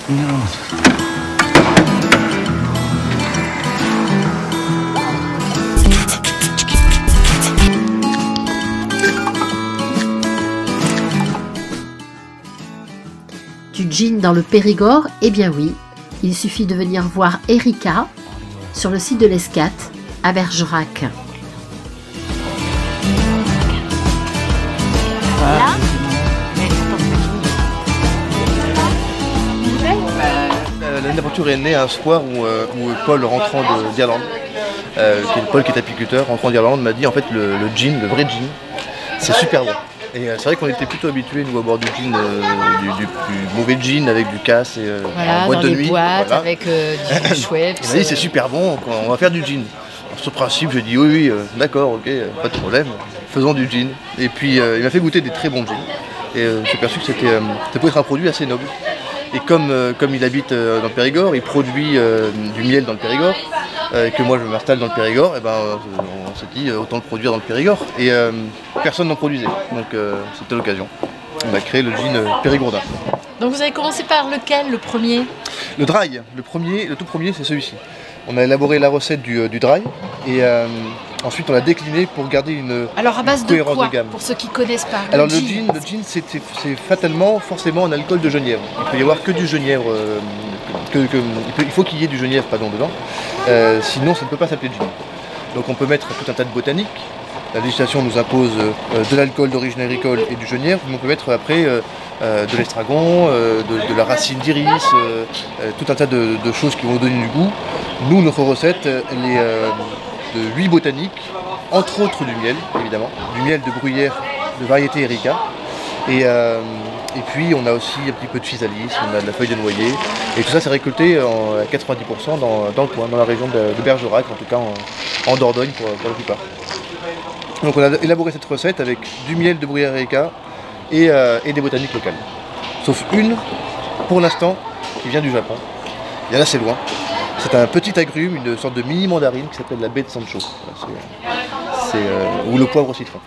Du gin dans le Périgord? Eh bien oui, il suffit de venir voir Erika sur le site de l'Escat à Bergerac. L'aventure est née un soir où Paul, rentrant d'Irlande, Paul qui est apiculteur, rentrant d'Irlande, m'a dit en fait le gin, le vrai gin, c'est super bon. Et c'est vrai qu'on était plutôt habitués nous à boire du gin, du mauvais gin avec du casse et voilà, en boîte de nuit. Boîtes, voilà. avec du chouette. Il m'a dit c'est super bon, on va faire du gin. Alors, sur principe, j'ai dit oui, d'accord, ok, pas de problème, faisons du gin. Et puis il m'a fait goûter des très bons gins. Et j'ai perçu que ça pouvait être un produit assez noble. Et comme il habite dans le Périgord, il produit du miel dans le Périgord, et que moi je m'installe dans le Périgord, et on s'est dit autant le produire dans le Périgord. Et personne n'en produisait, donc c'était l'occasion. On a créé le gin périgourdin. Donc vous avez commencé par lequel, le premier? Le dry, le tout premier c'est celui-ci. On a élaboré la recette du dry, et ensuite on l'a décliné pour garder une Alors à base de quoi, de gamme. Pour ceux qui ne connaissent pas? Alors le gin c'est fatalement forcément un alcool de genièvre. Il peut y avoir que du genièvre, il faut qu'il y ait du genièvre dedans, sinon ça ne peut pas s'appeler gin. Donc on peut mettre tout un tas de botaniques. La législation nous impose de l'alcool d'origine agricole et du genièvre, mais on peut mettre après de l'estragon, de la racine d'iris, tout un tas de choses qui vont nous donner du goût. Nous, notre recette, elle est de 8 botaniques, entre autres du miel, évidemment, du miel de bruyère de variété Erika. Et puis on a aussi un petit peu de physalis, on a de la feuille de noyer, et tout ça c'est récolté à 90% dans le coin, dans la région de Bergerac, en tout cas en Dordogne pour la plupart. Donc on a élaboré cette recette avec du miel de bruyère Erika et des botaniques locales. Sauf une, pour l'instant, qui vient du Japon. Il y en a assez loin. C'est un petit agrume, une sorte de mini mandarine qui s'appelle la baie de Sancho. Ou le poivre au citron.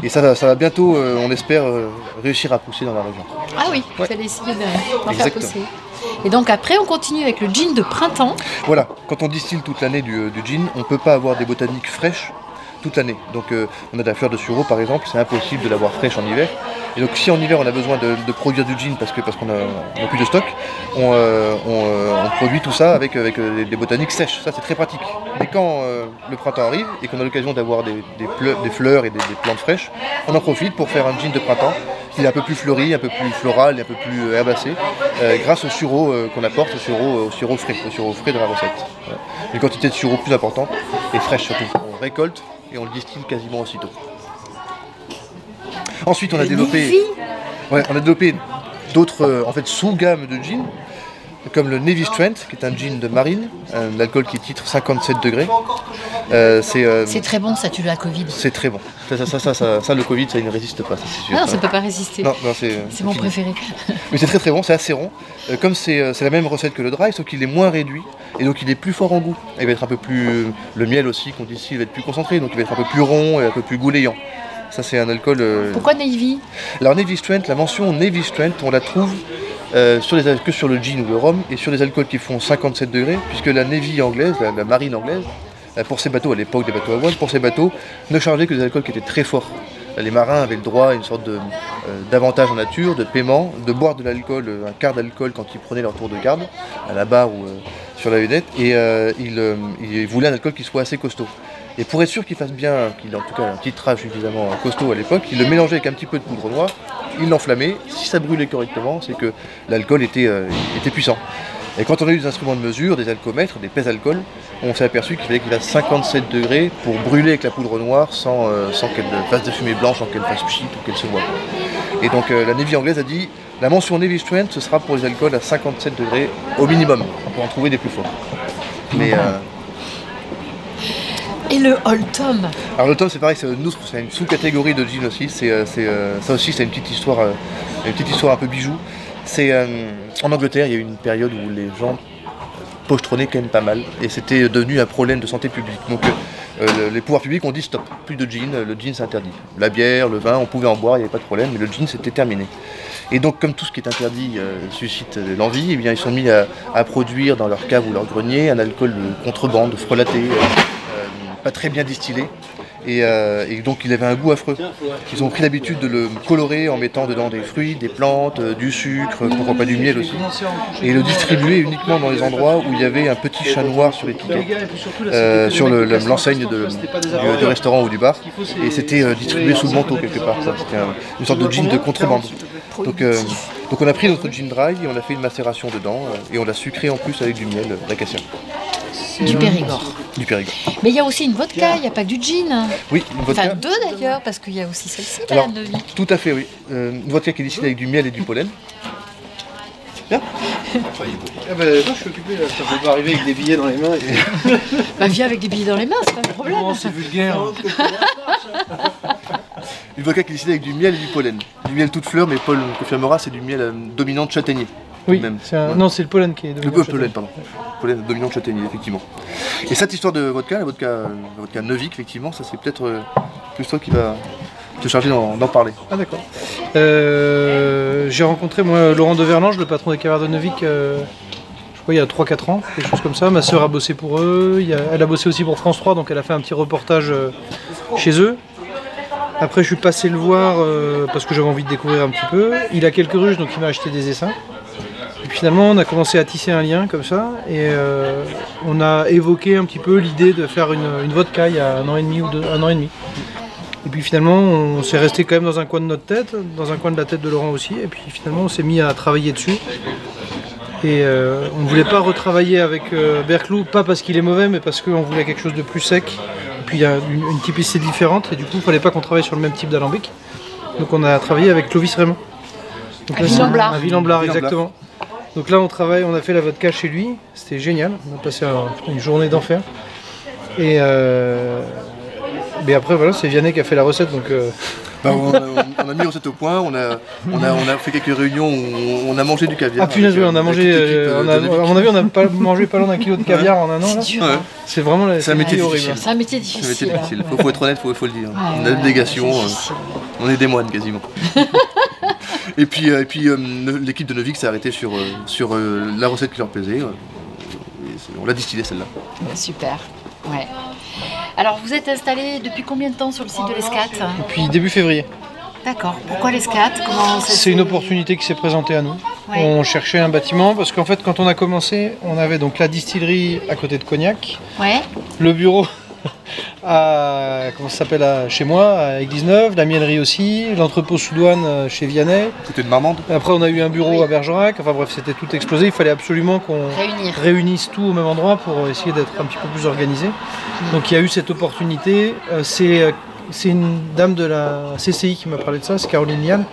Et ça va bientôt, on espère, réussir à pousser dans la région. Ah oui, vous allez essayer d'en faire pousser. Et donc après, on continue avec le gin de printemps. Voilà, quand on distille toute l'année du gin, on ne peut pas avoir des botaniques fraîches toute l'année. Donc on a de la fleur de sureau par exemple, c'est impossible de l'avoir fraîche en hiver. Et donc si en hiver on a besoin de produire du gin parce qu'on n'a plus de stock, on produit tout ça avec des botaniques sèches. Ça c'est très pratique. Mais quand le printemps arrive et qu'on a l'occasion d'avoir des fleurs et des plantes fraîches, on en profite pour faire un gin de printemps qui est un peu plus fleuri, un peu plus floral et un peu plus herbacé, grâce au sureau qu'on apporte, au sureau frais de la recette. Voilà. Une quantité de sureau plus importante et fraîche surtout. On récolte et on le distille quasiment aussitôt. Ensuite, on a développé d'autres sous-gammes de gin, comme le Navy Strength, qui est un gin de marine, un alcool qui titre 57 degrés. C'est très bon, ça tue la Covid. C'est très bon. Ça, le Covid, ça il ne résiste pas, ça c'est sûr. Non, ça ne peut pas résister. Non, c'est mon préféré. Mais c'est très très bon, c'est assez rond. Comme c'est la même recette que le dry, sauf qu'il est moins réduit, et donc il est plus fort en goût. Il va être un peu plus... Le miel aussi qu'on distille va être plus concentré, donc il va être un peu plus rond et un peu plus goulayant. Ça c'est un alcool... Pourquoi Navy? Alors Navy Strength, la mention Navy Strength, on la trouve que sur le gin ou le rhum, et sur les alcools qui font 57 degrés, puisque la Navy anglaise, la marine anglaise, pour ces bateaux, à l'époque des bateaux à voile, pour ces bateaux, ne chargeaient que des alcools qui étaient très forts. Les marins avaient le droit à une sorte d'avantage en nature, de paiement, de boire de l'alcool, un quart d'alcool quand ils prenaient leur tour de garde, à la barre ou sur la lunette, et ils voulaient un alcool qui soit assez costaud. Et pour être sûr qu'il fasse bien, qu'il ait en tout cas un titrage suffisamment costaud à l'époque, il le mélangeait avec un petit peu de poudre noire, il l'enflammait. Si ça brûlait correctement, c'est que l'alcool était puissant. Et quand on a eu des instruments de mesure, des alcomètres, des pèse-alcool, on s'est aperçu qu'il fallait qu'il fasse 57 degrés pour brûler avec la poudre noire sans qu'elle fasse de fumée blanche, sans qu'elle fasse pchit ou qu'elle se voie. Et donc la Navy anglaise a dit, la mention Navy Strength, ce sera pour les alcools à 57 degrés au minimum. On peut en trouver des plus forts. Mais... Et le Old Tom? Alors le Tom c'est pareil, c'est une sous-catégorie de gin aussi, ça aussi c'est une petite histoire un peu bijou. En Angleterre, il y a eu une période où les gens pochetronnaient quand même pas mal, et c'était devenu un problème de santé publique. Donc Les pouvoirs publics ont dit stop, plus de gin, le gin c'est interdit. La bière, le vin, on pouvait en boire, il n'y avait pas de problème, mais le gin c'était terminé. Et donc comme tout ce qui est interdit suscite l'envie, eh bien, ils sont mis à produire dans leur cave ou leur grenier un alcool de contrebande, frelaté, pas très bien distillé. Et donc il avait un goût affreux. Ils ont pris l'habitude de le colorer en mettant dedans des fruits, des plantes, du sucre, pourquoi pas du miel aussi. Et le distribuer uniquement dans les endroits où il y avait un petit chat noir sur l'étiquette, sur l'enseigne du restaurant ou du bar. Et c'était distribué sous le manteau quelque part. C'était une sorte de gin de contrebande. Donc on a pris notre gin dry et on a fait une macération dedans et on l'a sucré en plus avec du miel d'acacia. Du Périgord. Du Périgord. Mais il y a aussi une vodka, il n'y a pas que du gin. Oui, une vodka. Enfin deux d'ailleurs, parce qu'il y a aussi celle-ci, Alors, la Novik. tout à fait, oui. Une vodka qui est distillée avec du miel et du pollen. Bien. Ah bah, non, je suis occupé là, ça peut pas arriver avec des billets dans les mains. Bah viens avec des billets dans les mains, c'est pas un problème. Non, c'est vulgaire. Une vodka qui est distillée avec du miel et du pollen. Du miel toute fleur, mais Paul confirmera, c'est du miel dominant de châtaignier. Oui, Même. non, c'est le pollen qui est dominant. Le pollen, pardon. Pollen dominant de châtaignier, effectivement. Et cette histoire de vodka, la vodka Novik, effectivement, ça c'est peut-être plus toi qui va te charger d'en parler. Ah d'accord. J'ai rencontré moi Laurent Deverlange, le patron des cavards de Novik, je crois il y a 3-4 ans, quelque chose comme ça. Ma sœur a bossé pour eux, elle a bossé aussi pour France 3, donc elle a fait un petit reportage chez eux. Après je suis passé le voir parce que j'avais envie de découvrir un petit peu. Il a quelques ruches, donc il m'a acheté des essaims. Et puis finalement on a commencé à tisser un lien comme ça et on a évoqué un petit peu l'idée de faire une vodka il y a 1 an et demi ou 1 an et demi. Et puis finalement on s'est resté quand même dans un coin de notre tête, dans un coin de la tête de Laurent aussi, et puis finalement on s'est mis à travailler dessus. Et on ne voulait pas retravailler avec Berclou, pas parce qu'il est mauvais, mais parce qu'on voulait quelque chose de plus sec. Et puis il y a une typicité différente, et du coup il ne fallait pas qu'on travaille sur le même type d'alambic. Donc on a travaillé avec Clovis Raymond. À Ville-en-Blas. À Ville-en-Blas, exactement. Donc là on a fait la vodka chez lui, c'était génial, on a passé une journée d'enfer. Et mais après voilà, c'est Vianney qui a fait la recette, donc On a mis recette au point, on a fait quelques réunions où on a mangé du caviar. Ah punaise, on a mangé, à mon avis on n'a pas mangé pas loin d'1 kilo de caviar en un an. C'est dur. Ouais. C'est vraiment un métier horrible. difficile. C'est un métier difficile. Faut être honnête, faut le dire. On a une délégation, on est des moines quasiment. Et puis l'équipe de Novik s'est arrêtée sur la recette qui leur plaisait. On l'a distillée celle-là. Super. Ouais. Alors vous êtes installé depuis combien de temps sur le site de l'Escat? Depuis début février. D'accord. Pourquoi l'Escat? C'est une opportunité qui s'est présentée à nous. Ouais. On cherchait un bâtiment parce qu'en fait quand on a commencé, on avait donc la distillerie à côté de Cognac, Ouais. le bureau chez moi, à Église-Neuve, la mielerie aussi, l'entrepôt sous douane chez Vianney. Côté de Marmande. Après on a eu un bureau à Bergerac, enfin bref c'était tout explosé, il fallait absolument qu'on réunisse tout au même endroit pour essayer d'être un petit peu plus organisé. Donc il y a eu cette opportunité, c'est une dame de la CCI qui m'a parlé de ça, c'est Caroline Lial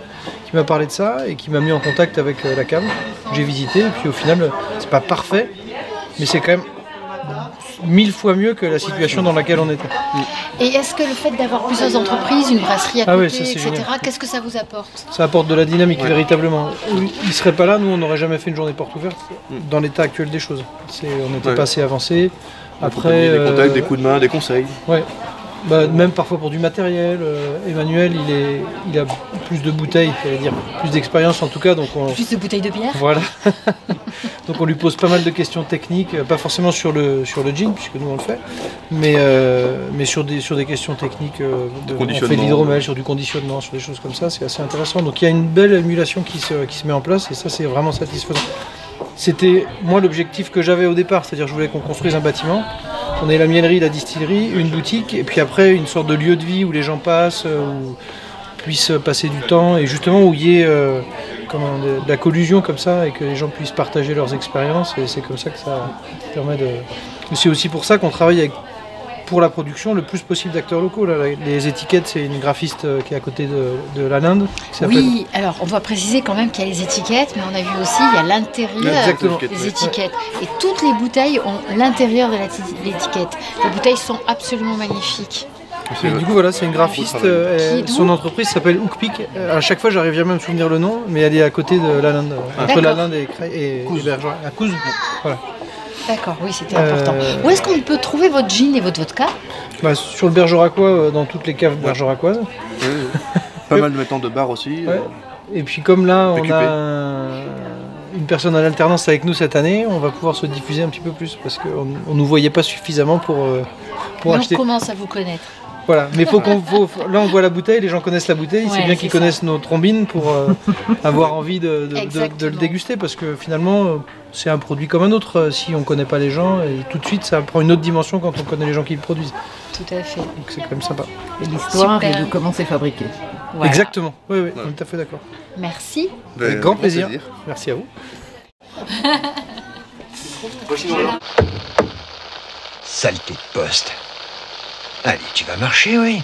qui m'a parlé de ça et qui m'a mis en contact avec la cave. J'ai visité et puis au final c'est pas parfait, mais c'est quand même 1000 fois mieux que la situation dans laquelle on était. Et est-ce que le fait d'avoir plusieurs entreprises, une brasserie à côté, oui, ça, etc., génial. qu'est-ce que ça vous apporte? Ça apporte de la dynamique, véritablement. Il ne serait pas là, nous on n'aurait jamais fait une journée porte ouverte dans l'état actuel des choses. On n'était pas assez avancé. Après, des contacts, des coups de main, des conseils. Ouais. Bah, même parfois pour du matériel. Emmanuel, il a plus de bouteilles, j'allais dire, plus d'expérience en tout cas. Donc Plus de bouteilles de bière? Voilà. Donc on lui pose pas mal de questions techniques, pas forcément sur le gin, puisque nous on le fait, mais sur des questions techniques, on fait de l'hydromel, sur du conditionnement, sur des choses comme ça, c'est assez intéressant. Donc il y a une belle émulation qui se met en place et ça c'est vraiment satisfaisant. C'était moi l'objectif que j'avais au départ, c'est-à-dire je voulais qu'on construise un bâtiment, on ait la mielerie, la distillerie, une boutique, et puis après une sorte de lieu de vie où les gens passent, où puissent passer du temps, et justement où il y ait de la collusion comme ça, et que les gens puissent partager leurs expériences, et c'est comme ça que ça permet de... C'est aussi pour ça qu'on travaille avec, pour la production, le plus possible d'acteurs locaux. Là, les étiquettes, c'est une graphiste qui est à côté de la Linde. Oui, alors on doit préciser quand même qu'il y a les étiquettes, mais on a vu aussi il y a l'intérieur des étiquettes. Et toutes les bouteilles ont l'intérieur de l'étiquette. Les bouteilles sont absolument magnifiques. Et du coup voilà, c'est une graphiste, son entreprise s'appelle Hookpick. À chaque fois j'arrive jamais à me souvenir le nom, mais elle est à côté de la Linde, entre la Linde et Bergerac, à Couze. Voilà. D'accord, oui, c'était important. Où est-ce qu'on peut trouver votre gin et votre vodka? Sur le Bergeracois, dans toutes les caves bergeracoises. Oui. Pas mal maintenant de bars aussi. Ouais. Et puis comme là, on a une personne à l'alternance avec nous cette année, on va pouvoir se diffuser un petit peu plus parce qu'on ne nous voyait pas suffisamment pour acheter. On commence à vous connaître. Voilà, mais là on voit la bouteille, les gens connaissent la bouteille, c'est bien qu'ils connaissent nos trombines pour avoir envie de le déguster parce que finalement c'est un produit comme un autre si on ne connaît pas les gens et tout de suite ça prend une autre dimension quand on connaît les gens qui le produisent. Tout à fait. Donc c'est quand même sympa. Et l'histoire et de comment c'est fabriqué. Voilà. Exactement, oui, on est tout à fait d'accord. Merci. Avec grand plaisir. Merci à vous. Saleté de poste. Allez, tu vas marcher, oui.